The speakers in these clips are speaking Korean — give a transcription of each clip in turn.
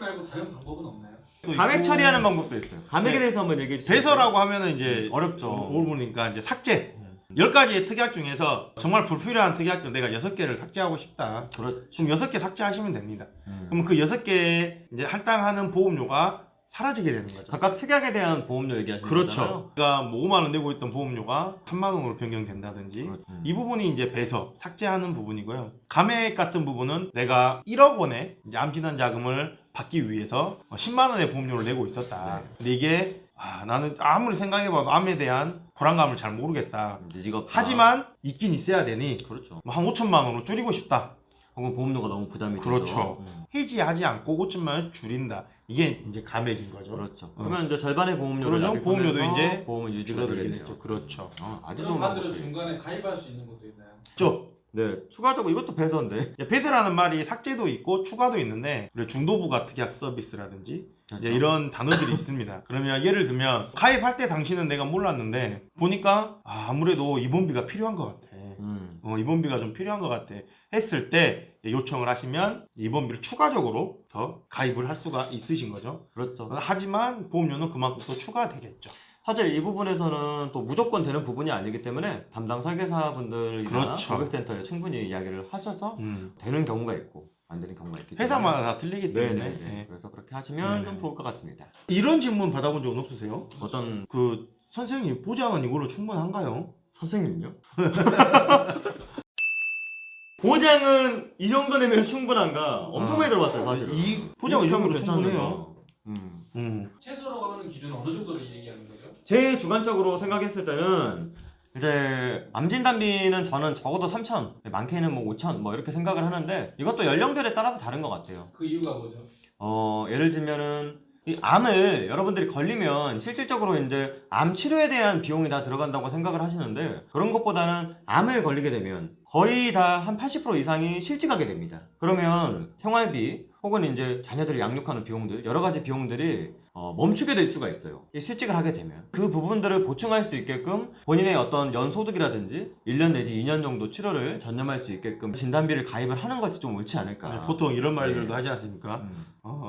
말고 다른 방법은 없나요? 감액 처리하는 방법도 있어요. 감액에 네. 대해서 한번 얘기해 주세요. 배서라고 하면은 이제 어렵죠. 보니까 이제 삭제. 10가지의 특약 중에서 정말 불필요한 특약들 내가 6개를 삭제하고 싶다. 그렇죠. 그럼 6개 삭제하시면 됩니다. 그럼 그 6개 이제 할당하는 보험료가 사라지게 되는 거죠. 각각 특약에 대한 보험료 얘기하시는 그렇죠. 거잖아요. 그러니까 뭐 5만 원 내고 있던 보험료가 3만 원으로 변경된다든지 그렇죠. 이 부분이 이제 배서 삭제하는 부분이고요. 감액 같은 부분은 내가 1억 원의 이제 암진단 자금을 받기 위해서 10만 원의 보험료를 내고 있었다. 네. 근데 이게 나는 아무리 생각해봐도 암에 대한 불안감을 잘 모르겠다. 니지가 없다. 하지만 있긴 있어야 되니 그렇죠. 한 5천만 원으로 줄이고 싶다. 혹은 보험료가 너무 부담이 되죠. 그렇죠. 해지하지 않고 5천만 원 줄인다. 이게 이제 감액인 거죠. 그렇죠. 그러면 이제 절반의 보험료를 그러죠. 보험료도 납입하면서 이제 보험은 유지가 줄어들게 되겠네요. 됐죠. 그렇죠. 아주 그럼 좋은 반대로 방법이에요. 중간에 가입할 수 있는 것도 있나요? 네, 추가적으로 이것도 배서인데. 배서라는 말이 삭제도 있고 추가도 있는데 그리고 중도부가 특약 서비스라든지 그렇죠. 이제 이런 단어들이 있습니다. 그러면 예를 들면 가입할 때 당신은 내가 몰랐는데 보니까 아무래도 입원비가 필요한 것 같아. 입원비가 좀 필요한 것 같아. 했을 때 요청을 하시면 입원비를 추가적으로 더 가입을 할 수가 있으신 거죠. 그렇죠. 하지만 보험료는 그만큼 또 추가되겠죠. 사실 이 부분에서는 또 무조건 되는 부분이 아니기 때문에 담당 설계사분들이나 그렇죠. 고객센터에 충분히 이야기를 하셔서 되는 경우가 있고 안 되는 경우가 있기 때문에 회사마다 다 틀리기 때문에 네네. 네. 그래서 그렇게 하시면 좀 좋을 것 같습니다. 이런 질문 받아본 적은 없으세요? 어떤 그 선생님 보장은 이걸로 충분한가요? 선생님요? 보장은 이 정도 내면 충분한가? 엄청 많이 들어봤어요 사실. 이 보장은 이 정도로 충분해요. 최소로 하는 기준은 어느 정도를 얘기하는 거죠? 제 주관적으로 생각했을 때는 이제 암진단비는 저는 적어도 3,000, 많게는 뭐 5,000 뭐 이렇게 생각을 하는데 이것도 연령별에 따라서 다른 것 같아요. 그 이유가 뭐죠? 예를 들면은 이 암을 여러분들이 걸리면 실질적으로 이제 암 치료에 대한 비용이 다 들어간다고 생각을 하시는데 그런 것보다는 암을 걸리게 되면 거의 다 한 80% 이상이 실직하게 됩니다. 그러면 생활비 혹은 이제 자녀들을 양육하는 비용들 여러 가지 비용들이 멈추게 될 수가 있어요. 이 실직을 하게 되면 그 부분들을 보충할 수 있게끔 본인의 어떤 연소득이라든지 1년 내지 2년 정도 치료를 전념할 수 있게끔 진단비를 가입을 하는 것이 좀 옳지 않을까. 보통 이런 말들도 하지 않습니까?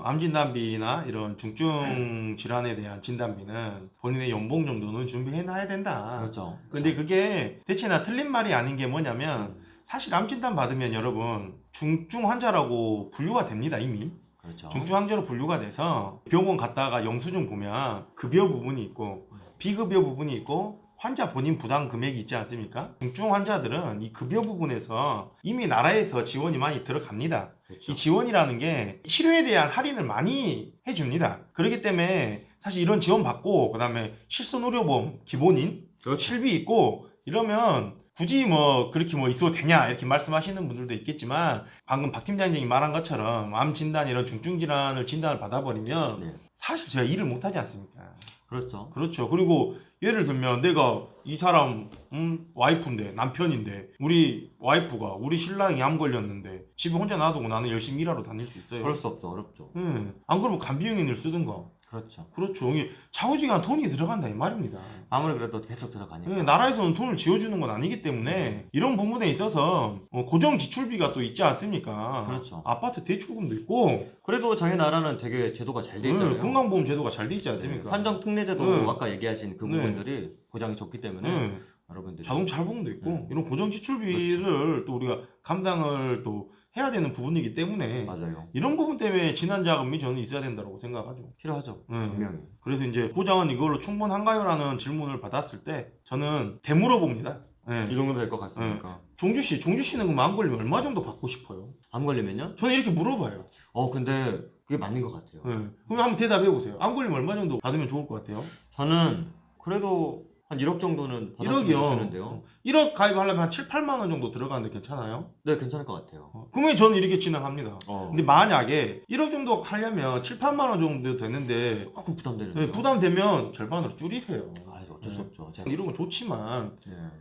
암 진단비나 이런 중증 질환에 대한 진단비는 본인의 연봉 정도는 준비해놔야 된다. 그렇죠. 근데 그게 대체나 틀린 말이 아닌 게 뭐냐면 사실 암 진단 받으면 여러분 중증 환자라고 분류가 됩니다 이미. 그렇죠. 중증 환자로 분류가 돼서 병원 갔다가 영수증 보면 급여 부분이 있고 비급여 부분이 있고 환자 본인 부담 금액이 있지 않습니까? 중증 환자들은 이 급여 부분에서 이미 나라에서 지원이 많이 들어갑니다. 그렇죠. 이 지원이라는 게 치료에 대한 할인을 많이 해줍니다. 그렇기 때문에 사실 이런 지원 받고 그다음에 실손의료보험 기본인 실비 있고 이러면 굳이 뭐 그렇게 뭐 있어도 되냐 이렇게 말씀하시는 분들도 있겠지만 방금 박 팀장님이 말한 것처럼 암 진단 이런 중증 질환을 진단을 받아버리면 네. 사실 제가 일을 못하지 않습니까? 그렇죠. 그렇죠. 그리고 예를 들면 내가 이 사람 와이프인데 남편인데 우리 와이프가 우리 신랑이 암 걸렸는데 집에 혼자 놔두고 나는 열심히 일하러 다닐 수 있어요. 그럴 수 없죠. 어렵죠. 안 그러면 간비용인을 쓰든가. 그렇죠. 그렇죠. 이게 좌우지간 돈이 들어간다 이 말입니다. 아무리 그래도 계속 들어가니까. 네, 나라에서는 돈을 지어주는 건 아니기 때문에 이런 부분에 있어서 고정 지출비가 또 있지 않습니까? 그렇죠. 아파트 대출금도 있고 그래도 저희 나라는 되게 제도가 잘 돼 있잖아요. 건강보험 제도가 잘 돼 있지 않습니까? 산정 특례제도 아까 얘기하신 그 네. 부분들이 보장이 좋기 때문에 여러분들이 자동차 할부금도 있고 이런 고정 지출비를 또 우리가 감당을 또 해야 되는 부분이기 때문에 맞아요. 이런 부분 때문에 진환자금이 저는 있어야 된다고 생각하죠. 필요하죠. 분명히. 그래서 이제 보장은 이걸로 충분한가요? 라는 질문을 받았을 때 저는 되물어봅니다. 이 정도 될 것 같습니까? 종주 씨는 그럼 암 걸리면 얼마 정도 받고 싶어요? 암 걸리면요? 저는 이렇게 물어봐요. 근데 그게 맞는 것 같아요. 그럼 한번 대답해 보세요. 암 걸리면 얼마 정도 받으면 좋을 것 같아요? 저는 그래도 한 1억 정도는 받았으면 1억이요. 좋겠는데요. 1억 가입하려면 한 7, 8만 원 정도 들어가는데 괜찮아요? 네, 괜찮을 것 같아요. 그러면 저는 이렇게 진행합니다. 근데 근데 만약에 1억 정도 하려면 7, 8만 원 정도 되는데 조금 부담되네요. 부담되면 절반으로 줄이세요. 어쩔 수 없죠. 제가 이런 건 좋지만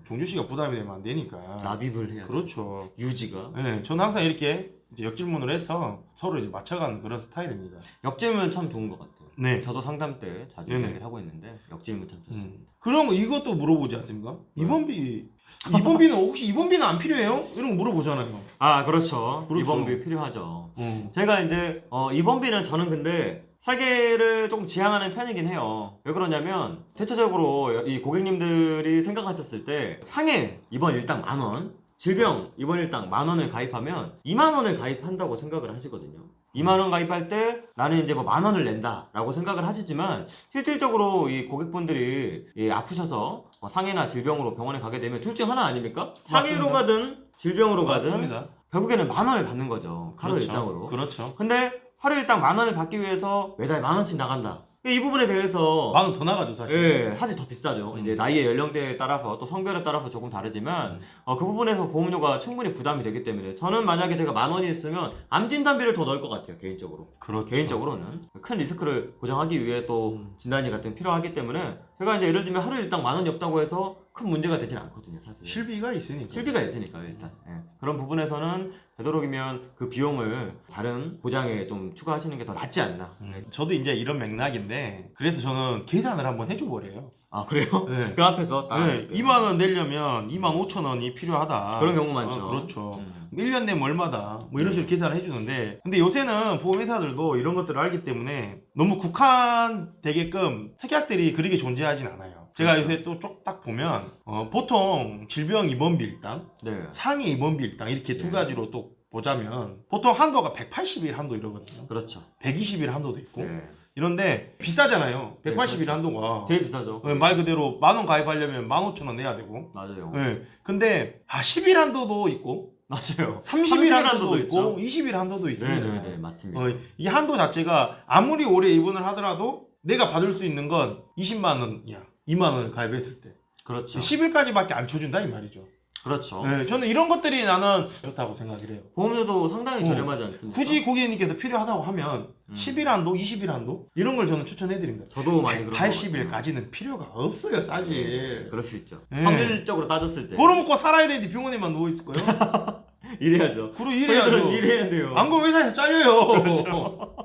종주 씨가 부담이 되면 안 되니까. 납입을 해야 그렇죠. 유지가. 네, 저는 항상 이렇게 이제 역질문을 해서 서로 이제 맞춰가는 그런 스타일입니다. 역질문 참 좋은 것 같아요. 네. 저도 상담 때 자주 네네. 이야기를 하고 있는데 역질문 참 좋습니다. 그런 거 이것도 물어보지 않습니까? 입원비는 혹시 입원비는 안 필요해요? 이런 거 물어보잖아요. 아 그렇죠. 그렇죠. 입원비 필요하죠. 제가 이제 입원비는 저는 근데 설계를 조금 지향하는 편이긴 해요. 왜 그러냐면 대체적으로 이 고객님들이 생각하셨을 때 상해 입원 일당 10,000원, 질병 입원 일당 10,000원을 가입하면 20,000원을 가입한다고 생각을 하시거든요. 20,000원 가입할 때 나는 이제 뭐 10,000원을 낸다라고 생각을 하시지만 실질적으로 이 고객분들이 아프셔서 상해나 질병으로 병원에 가게 되면 둘 중 하나 아닙니까? 상해로 맞습니다. 가든 질병으로 가든 맞습니다. 결국에는 10,000원을 받는 거죠. 하루 그렇죠. 일당으로. 그렇죠. 근데 하루 일당 10,000원을 받기 위해서 매달 10,000원씩 나간다. 이 부분에 대해서 10,000원 더 나가죠 사실. 예, 사실 더 비싸죠. 이제 나이의 연령대에 따라서 또 성별에 따라서 조금 다르지만 그 부분에서 보험료가 충분히 부담이 되기 때문에 저는 만약에 제가 10,000원이 있으면 암 진단비를 더 넣을 것 같아요. 개인적으로. 그렇죠. 개인적으로는 큰 리스크를 보장하기 위해 또 진단이 같은 게 필요하기 때문에 제가 이제 예를 들면 하루 일당 10,000원이 없다고 해서 큰 문제가 되진 않거든요. 사실. 실비가 있으니까. 실비가 있으니까요, 일단. 예. 그런 부분에서는 되도록이면 그 비용을 다른 보장에 좀 추가하시는 게 더 낫지 않나. 저도 이제 이런 맥락인데 그래서 저는 계산을 한번 해줘 버려요. 아, 그래요? 네. 그 앞에서 딱. 네, 2만 원 내려면 25,000원이 필요하다. 그런 경우 많죠. 그렇죠. 1년 내면 얼마다. 뭐 이런 식으로 계산을 해주는데 근데 요새는 보험회사들도 이런 것들을 알기 때문에 너무 국한되게끔 특약들이 그렇게 존재하진 않아요. 제가 요새 또 쭉 딱 보면 보통 질병 입원비 일당, 네. 상해 입원비 일당 이렇게 두 네. 가지로 또 보자면 보통 한도가 180일 한도 이러거든요. 그렇죠. 120일 한도도 있고 네. 이런데 비싸잖아요. 180일 그렇죠. 한도가. 되게 비싸죠. 말 그대로 10,000원 가입하려면 15,000원 내야 되고. 맞아요. 네. 근데 10일 한도도 있고 맞아요. 30일 한도도 있고 있죠. 20일 한도도 있습니다. 네네네, 맞습니다. 이 한도 자체가 아무리 오래 입원을 하더라도 내가 받을 수 있는 건 20만 원이야. 2만 원을 가입했을 때. 그렇죠. 10일까지밖에 안 쳐준다 이 말이죠. 그렇죠. 네, 저는 이런 것들이 나는 좋다고 생각을 해요. 보험료도 상당히 저렴하지 않습니까? 굳이 고객님께서 필요하다고 하면 10일 한도, 20일 한도 이런 걸 저는 추천해드립니다. 저도 많이 그런 거 80일까지는 필요가 없어요, 사실. 그럴 수 있죠. 네. 확률적으로 따졌을 때. 벌어먹고 살아야 되는데 병원에만 누워 있을 거예요? 일해야죠. 그리고 일해야죠. 저희들은 일해야 돼요. 안 그러면 회사에서 잘려요. 그렇죠.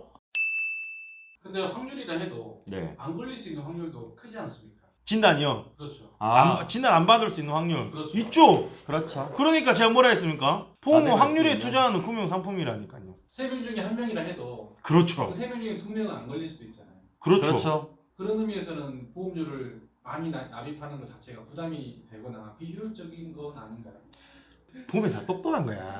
근데 확률이라 해도 네. 안 걸릴 수 있는 확률도 크지 않습니까? 진단이요. 그렇죠. 진단 안 받을 수 있는 확률 그렇죠. 있죠. 그렇죠. 그러니까 제가 뭐라 했습니까? 보험은 다들 확률에 그렇습니다. 투자하는 금융 상품이라니까요. 3명 중에 1명이라 해도 그렇죠. 그 3명 중에 2명은 안 걸릴 수도 있잖아요. 그렇죠. 그렇죠. 그런 의미에서는 보험료를 많이 납입하는 것 자체가 부담이 되거나 비효율적인 건 아닌가요? 보험이 다 똑똑한 거야.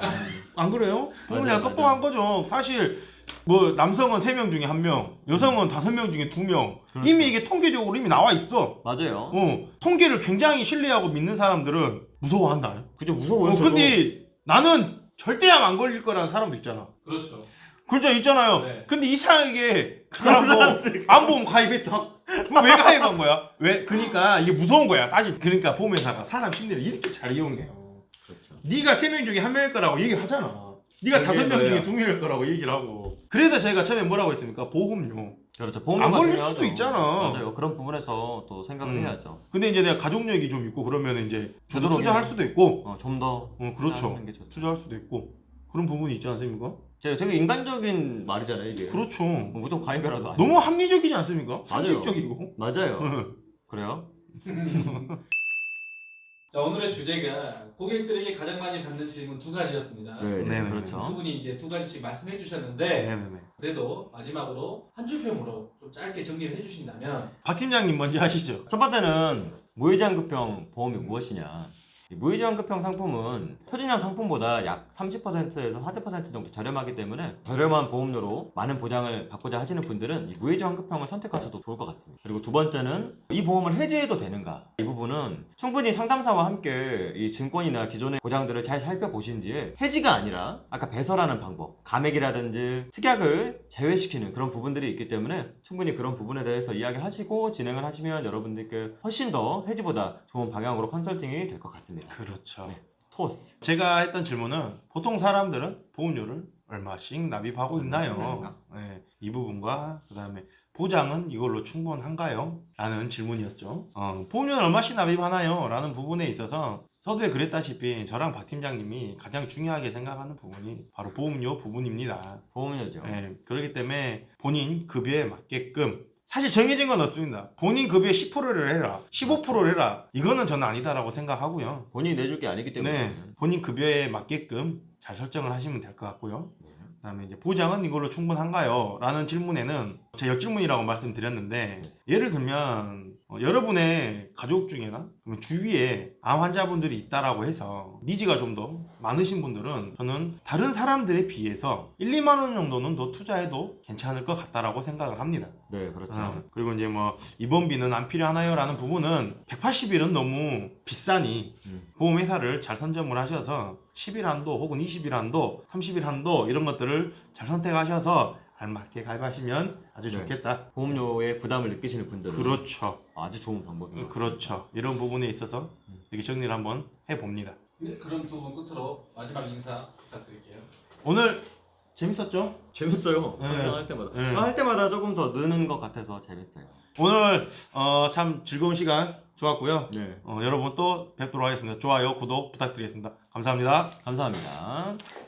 안 그래요? 보험이 다 맞아요, 똑똑한 거죠. 사실 뭐 남성은 3명 중에 1명, 여성은 5명 중에 2명. 그렇죠. 이미 이게 통계적으로 이미 나와 있어. 맞아요. 통계를 굉장히 신뢰하고 믿는 사람들은 무서워한다. 그죠, 무서워요. 저도. 근데 나는 절대 암 안 걸릴 거라는 사람도 있잖아. 그렇죠. 그죠, 있잖아요. 네. 근데 이상하게 그 사람도 암보험 가입했다. 그럼 왜 가입한 거야? 왜? 그러니까 이게 무서운 거야. 사실 그러니까 보험회사가 사람 심리를 이렇게 잘 이용해요. 그렇죠. 네가 3명 중에 1명일 거라고 얘기하잖아. 네가 5명 중에 2명일 거라고 얘기를 하고. 그래서 저희가 처음에 뭐라고 했습니까? 보험료. 그렇죠. 안 걸릴 중요하죠. 수도 있잖아. 맞아요. 그런 부분에서 또 생각을 해야죠. 근데 이제 내가 가족력이 좀 있고 그러면 이제 저도 되도록이면- 투자할 수도 있고. 좀 더. 그렇죠. 하는 게 좋죠. 투자할 수도 있고. 그런 부분이 있지 않습니까? 되게 인간적인 말이잖아요, 이게. 그렇죠. 무조건 가입해라도 아니고. 너무 합리적이지 않습니까? 상식적이고. 맞아요. 응. 그래요? 자, 오늘의 주제가 고객들에게 가장 많이 받는 질문 2가지였습니다. 네, 네네. 두 그렇죠. 분이 이제 2가지씩 말씀해 주셨는데 네네네. 그래도 마지막으로 한 줄평으로 좀 짧게 정리를 해주신다면 박 팀장님 먼저 하시죠. 첫 번째는 무해지환급형 보험이 무엇이냐. 이 무해지환급형 상품은 표준형 상품보다 약 30%에서 40% 정도 저렴하기 때문에 저렴한 보험료로 많은 보장을 받고자 하시는 분들은 이 무해지환급형을 선택하셔도 좋을 것 같습니다. 그리고 두 번째는 이 보험을 해지해도 되는가. 이 부분은 충분히 상담사와 함께 이 증권이나 기존의 보장들을 잘 살펴보신 뒤에 해지가 아니라 아까 배설하는 방법, 감액이라든지 특약을 제외시키는 그런 부분들이 있기 때문에 충분히 그런 부분에 대해서 이야기를 하시고 진행을 하시면 여러분들께 훨씬 더 해지보다 좋은 방향으로 컨설팅이 될 것 같습니다. 그렇죠. 네. 토스. 제가 했던 질문은 보통 사람들은 보험료를 얼마씩 납입하고 있나요? 있는가? 네, 이 부분과 그다음에 보장은 이걸로 충분한가요? 라는 질문이었죠. 보험료는 얼마씩 납입하나요? 라는 부분에 있어서 서두에 그랬다시피 저랑 박 팀장님이 가장 중요하게 생각하는 부분이 바로 보험료 부분입니다. 보험료죠. 예, 그렇기 때문에 본인 급여에 맞게끔 사실 정해진 건 없습니다. 본인 급여의 10%를 해라, 15%를 해라. 이거는 저는 아니다라고 생각하고요. 본인이 내줄 게 아니기 때문에. 네, 본인 급여에 맞게끔 잘 설정을 하시면 될 것 같고요. 그다음에 이제 보장은 이걸로 충분한가요? 라는 질문에는 제 역질문이라고 말씀드렸는데 예를 들면 여러분의 가족 중에나 주위에 암 환자분들이 있다라고 해서 니즈가 좀 더 많으신 분들은 저는 다른 사람들에 비해서 1, 2만 원 정도는 더 투자해도 괜찮을 것 같다라고 생각을 합니다. 네, 그렇죠. 그리고 이제 뭐 입원비는 안 필요하나요? 라는 부분은 180일은 너무 비싸니 보험회사를 잘 선점을 하셔서 10일 한도 혹은 20일 한도 30일 한도 이런 것들을 잘 선택하셔서 알맞게 가입하시면 아주 네. 좋겠다. 보험료의 부담을 느끼시는 분들은 그렇죠. 아주 좋은 방법입니다. 그렇죠. 이런 부분에 있어서 이렇게 정리를 한번 해봅니다. 네, 그럼 두 분 끝으로 마지막 인사 부탁드릴게요. 오늘 재밌었죠? 재밌어요. 네. 항상 할 때마다. 네. 할 때마다 조금 더 느는 것 같아서 재밌어요. 오늘 참 즐거운 시간 좋았고요. 네. 여러분 또 뵙도록 하겠습니다. 좋아요, 구독 부탁드리겠습니다. 감사합니다. 감사합니다.